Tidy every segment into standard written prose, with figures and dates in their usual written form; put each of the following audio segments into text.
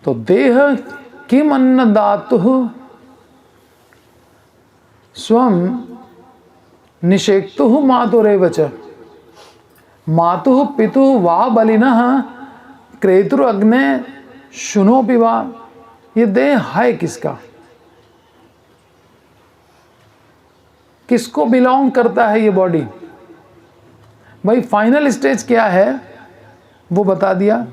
तो देह किम अन्नदातुः स्वम निषेक्तुः मातुरेव च मातुः पितुः वा बलिनः क्रेतुरग्ने शुनोपि वा। ये देह है किसका, किसको बिलोंग करता है ये बॉडी? भाई फाइनल स्टेज क्या है वो बता दिया।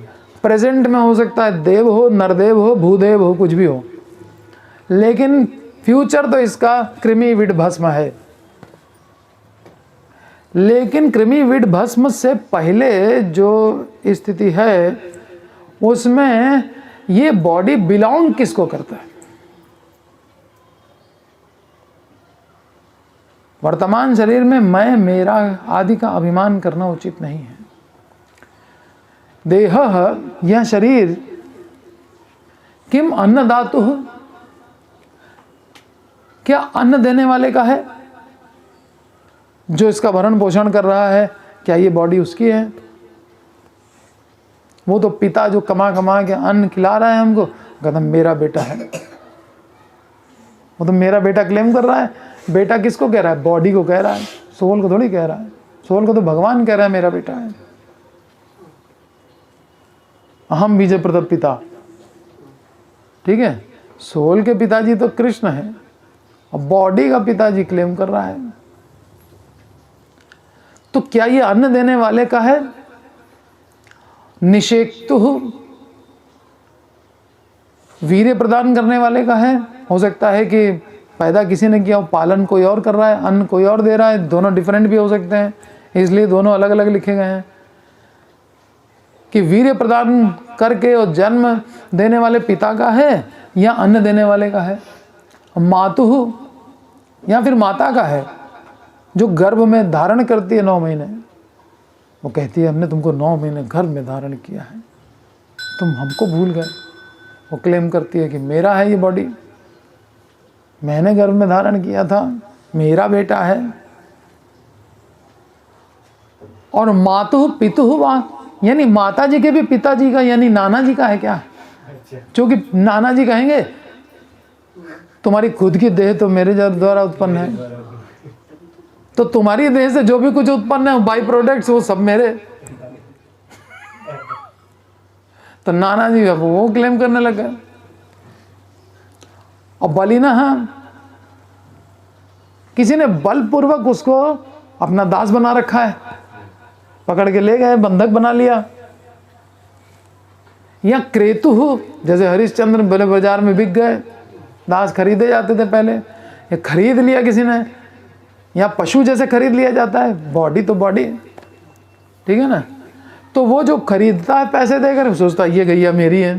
प्रेजेंट में हो सकता है देव हो, नरदेव हो, भूदेव हो, कुछ भी हो, लेकिन फ्यूचर तो इसका कृमि विड भस्म है। लेकिन कृमि विड भस्म से पहले जो स्थिति है उसमें ये बॉडी बिलोंग किसको करता है? वर्तमान शरीर में मैं, मेरा आदि का अभिमान करना उचित नहीं है। देह, यह शरीर, किम अन्नदातुः, क्या अन्न देने वाले का है? जो इसका भरण पोषण कर रहा है, क्या ये बॉडी उसकी है? वो तो पिता जो कमा कमा के अन्न खिला रहा है हमको, कहता मेरा बेटा है। वो तो मेरा बेटा क्लेम कर रहा है। बेटा किसको कह रहा है? बॉडी को कह रहा है, सोल को थोड़ी कह रहा है। सोल को तो भगवान कह रहा है मेरा बेटा है। अहम बीज प्रदप पिता, ठीक है। सोल के पिताजी तो कृष्ण है और बॉडी का पिताजी क्लेम कर रहा है। तो क्या ये अन्न देने वाले का है? निषेक्तुः, वीर्य प्रदान करने वाले का है। हो सकता है कि पैदा किसी ने किया, पालन कोई और कर रहा है, अन्न कोई और दे रहा है। दोनों डिफरेंट भी हो सकते हैं, इसलिए दोनों अलग अलग लिखे गए हैं। कि वीर्य प्रदान करके और जन्म देने वाले पिता का है या अन्न देने वाले का है? मातुः, या फिर माता का है जो गर्भ में धारण करती है 9 महीने। वो कहती है हमने तुमको 9 महीने गर्भ में धारण किया है, तुम हमको भूल गए। वो क्लेम करती है कि मेरा है ये बॉडी, मैंने गर्भ में धारण किया था, मेरा बेटा है। और मातुः पितुः वा, यानी माता जी के भी पिताजी का यानी नाना जी का है क्या? क्योंकि नाना जी कहेंगे तुम्हारी खुद की देह तो मेरे द्वारा उत्पन्न है, तो तुम्हारी देह से जो भी कुछ उत्पन्न है बाई प्रोडक्ट्स वो सब मेरे। तो नाना जी अब वो क्लेम करने लगे। और बलिनः, किसी ने बलपूर्वक उसको अपना दास बना रखा है, पकड़ के ले गए, बंधक बना लिया। या क्रेतुः, जैसे हरिश्चंद्र बड़े बाजार में बिक गए, दास खरीदे जाते थे पहले, ये खरीद लिया किसी ने। या पशु जैसे खरीद लिया जाता है, बॉडी तो बॉडी, ठीक है ना। तो वो जो खरीदता है पैसे देकर, सोचता है ये गैया मेरी है,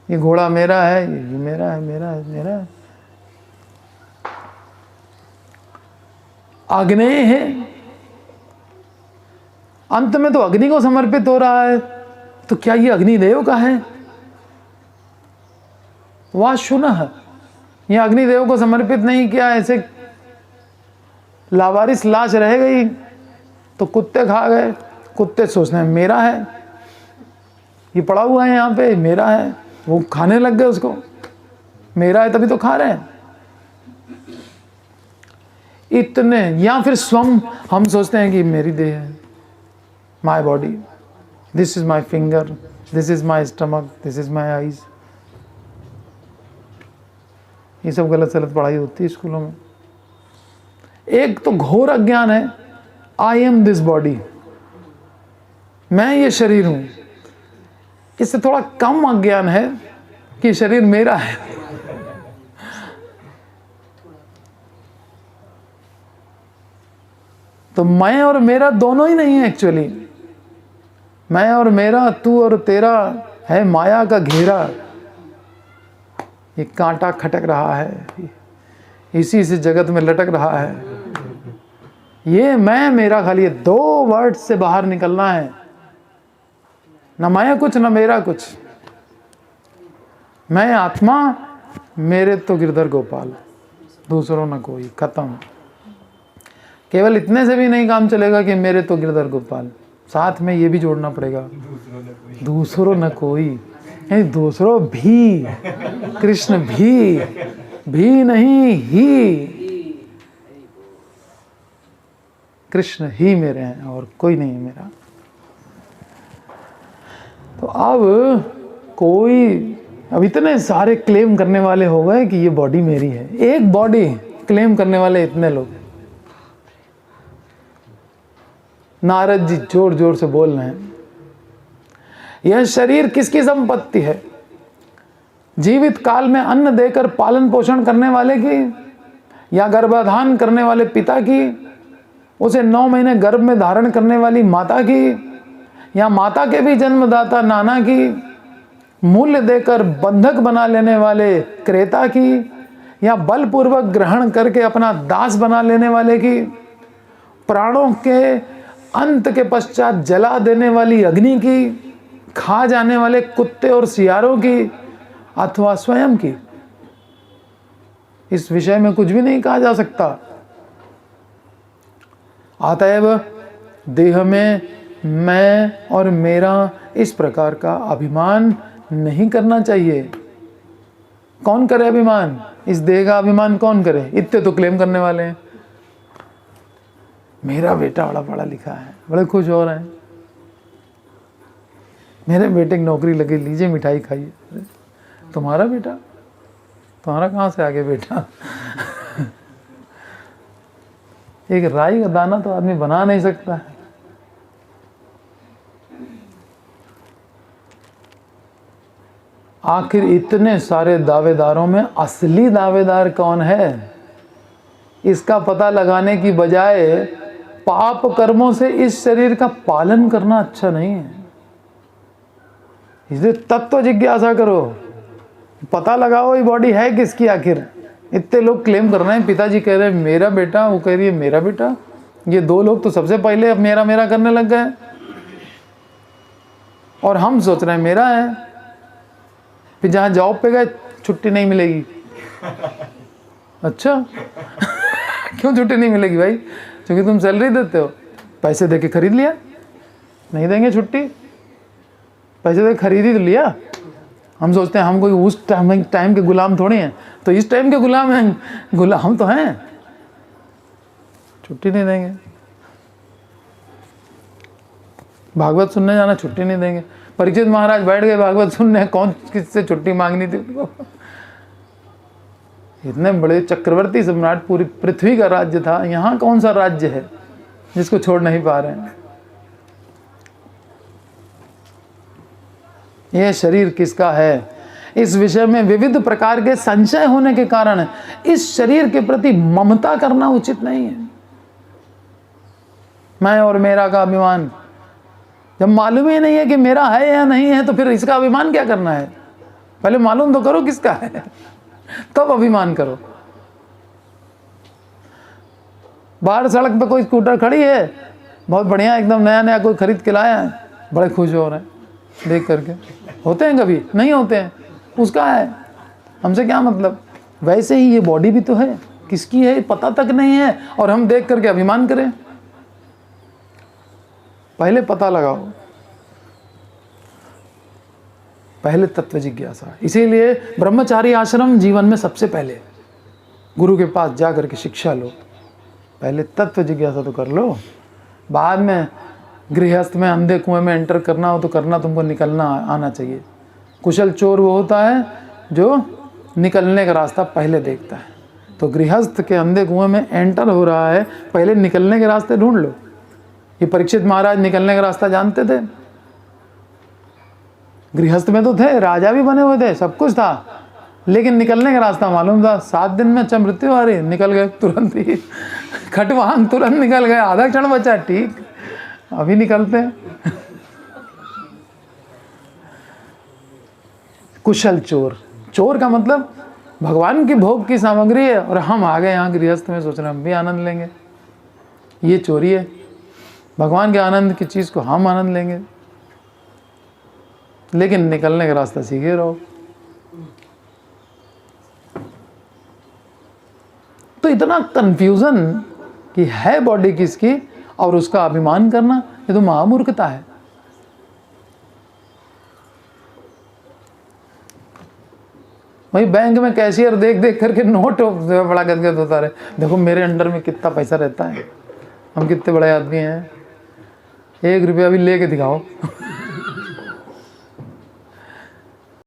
ये घोड़ा मेरा है, ये मेरा है, मेरा है, मेरा है। अग्नेय है, अंत में तो अग्नि को समर्पित हो रहा है। तो क्या ये अग्निदेव का है? वा शुनः, ये अग्निदेव को समर्पित नहीं किया, ऐसे लावारिस लाश रह गई तो कुत्ते खा गए। कुत्ते सोचते हैं मेरा है, ये पड़ा हुआ है यहाँ पे, मेरा है। वो खाने लग गए उसको, मेरा है तभी तो खा रहे हैं। इतने, या फिर स्वम, हम सोचते हैं कि मेरी देह है, my body, this is my finger, this is my stomach, this is my eyes. ये सब गलत सलत पढ़ाई होती है स्कूलों में। एक तो घोर अज्ञान है, आई एम दिस बॉडी, मैं ये शरीर हूं। इससे थोड़ा कम अज्ञान है कि शरीर मेरा है। तो मैं और मेरा दोनों ही नहीं है एक्चुअली। मैं और मेरा, तू और तेरा है माया का घेरा। ये कांटा खटक रहा है, इसी से जगत में लटक रहा है। ये मैं मेरा, खाली ये 2 वर्ड से बाहर निकलना है। न माया कुछ, न मेरा कुछ। मैं आत्मा, मेरे तो गिरधर गोपाल, दूसरों न कोई, खत्म। केवल इतने से भी नहीं काम चलेगा कि मेरे तो गिरधर गोपाल, साथ में ये भी जोड़ना पड़ेगा, दूसरों न कोई। दूसरों भी, कृष्ण भी नहीं ही, कृष्ण ही मेरे हैं और कोई नहीं मेरा। तो अब इतने सारे क्लेम करने वाले हो गए कि ये बॉडी मेरी है। एक बॉडी क्लेम करने वाले इतने लोग। नारद जी जोर जोर से बोल रहे हैं, यह शरीर किसकी संपत्ति है? जीवित काल में अन्न देकर पालन पोषण करने वाले की, या गर्भाधान करने वाले पिता की, उसे 9 महीने गर्भ में धारण करने वाली माता की, या माता के भी जन्मदाता नाना की, मूल्य देकर बंधक बना लेने वाले क्रेता की, या बलपूर्वक ग्रहण करके अपना दास बना लेने वाले की, प्राणों के अंत के पश्चात जला देने वाली अग्नि की, खा जाने वाले कुत्ते और सियारों की, अथवा स्वयं की। इस विषय में कुछ भी नहीं कहा जा सकता। अतएव देह में मैं और मेरा इस प्रकार का अभिमान नहीं करना चाहिए। कौन करे अभिमान? इस देह का अभिमान कौन करे? इतने तो क्लेम करने वाले हैं। मेरा बेटा बड़ा पढ़ा लिखा है, बड़े खुश हो रहे हैं, मेरे बेटे की नौकरी लगी, लीजिए मिठाई खाइए। तुम्हारा बेटा? तुम्हारा कहाँ से आ गया बेटा? एक राई का दाना तो आदमी बना नहीं सकता है। आखिर इतने सारे दावेदारों में असली दावेदार कौन है? इसका पता लगाने की बजाय पाप कर्मों से इस शरीर का पालन करना अच्छा नहीं है। इसलिए तत्व जिज्ञासा करो, पता लगाओ ये बॉडी है किसकी आखिर। इतने लोग क्लेम कर रहे हैं, पिताजी कह रहे हैं मेरा बेटा, वो कह रही है मेरा बेटा। ये 2 लोग तो सबसे पहले अब मेरा मेरा करने लग गए, और हम सोच रहे हैं मेरा है। फिर जहाँ जॉब पे गए छुट्टी नहीं मिलेगी। अच्छा क्यों छुट्टी नहीं मिलेगी भाई? क्योंकि तुम सैलरी देते हो। पैसे दे के खरीद लिया, नहीं देंगे छुट्टी? पैसे दे खरीद ही तो लिया। हम सोचते हैं हम कोई उस टाइम के गुलाम थोड़ी हैं, तो इस टाइम के गुलाम हैं। गुलाम हम तो हैं, छुट्टी नहीं देंगे। भागवत सुनने जाना, छुट्टी नहीं देंगे। परीक्षित महाराज बैठ गए भागवत सुनने, कौन किससे छुट्टी मांगनी थी उनको? इतने बड़े चक्रवर्ती सम्राट, पूरी पृथ्वी का राज्य था, यहाँ कौन सा राज्य है जिसको छोड़ नहीं पा रहे हैं? यह शरीर किसका है, इस विषय में विविध प्रकार के संशय होने के कारण इस शरीर के प्रति ममता करना उचित नहीं है। मैं और मेरा का अभिमान, जब मालूम ही नहीं है कि मेरा है या नहीं है, तो फिर इसका अभिमान क्या करना है? पहले मालूम तो करो किसका है, तब अभिमान करो। बाहर सड़क पे कोई स्कूटर खड़ी है, बहुत बढ़िया, एकदम नया नया कोई खरीद के लाया है, बड़े खुश हो रहे हैं देख करके। होते हैं कभी? नहीं होते हैं। उसका है, हमसे क्या मतलब? वैसे ही ये बॉडी भी तो है, किसकी है पता तक नहीं है, और हम देख करके अभिमान करें। पहले पता लगाओ, पहले तत्व जिज्ञासा। इसीलिए ब्रह्मचारी आश्रम जीवन में सबसे पहले गुरु के पास जा करके शिक्षा लो। पहले तत्व जिज्ञासा तो कर लो, बाद में गृहस्थ में अंधे कुएं में एंटर करना हो तो करना, तुमको निकलना आना चाहिए। कुशल चोर वो होता है जो निकलने का रास्ता पहले देखता है। तो गृहस्थ के अंधे कुएं में एंटर हो रहा है, पहले निकलने के रास्ते ढूंढ लो। ये परीक्षित महाराज निकलने का रास्ता जानते थे। गृहस्थ में तो थे, राजा भी बने हुए थे, सब कुछ था, लेकिन निकलने का रास्ता मालूम था। 7 दिन में अच्छा मृत्यु आ रही, निकल गए तुरंत ही। खटवान तुरंत निकल गए, आधा क्षण बचा, ठीक अभी निकलते हैं। कुशल चोर, चोर का मतलब भगवान की भोग की सामग्री है और हम आ गए यहाँ गृहस्थ में, सोच रहे हम भी आनंद लेंगे। ये चोरी है। भगवान के आनंद की चीज को हम आनंद लेंगे, लेकिन निकलने का रास्ता सीखे रहो। तो इतना कंफ्यूजन कि है बॉडी किसकी और उसका अभिमान करना, ये तो महामूर्खता है। भाई बैंक में कैशियर देख देख करके नोट बड़ा गदगद होता रहे, देखो मेरे अंडर में कितना पैसा रहता है, हम कितने बड़े आदमी हैं, 1 रुपया भी लेके दिखाओ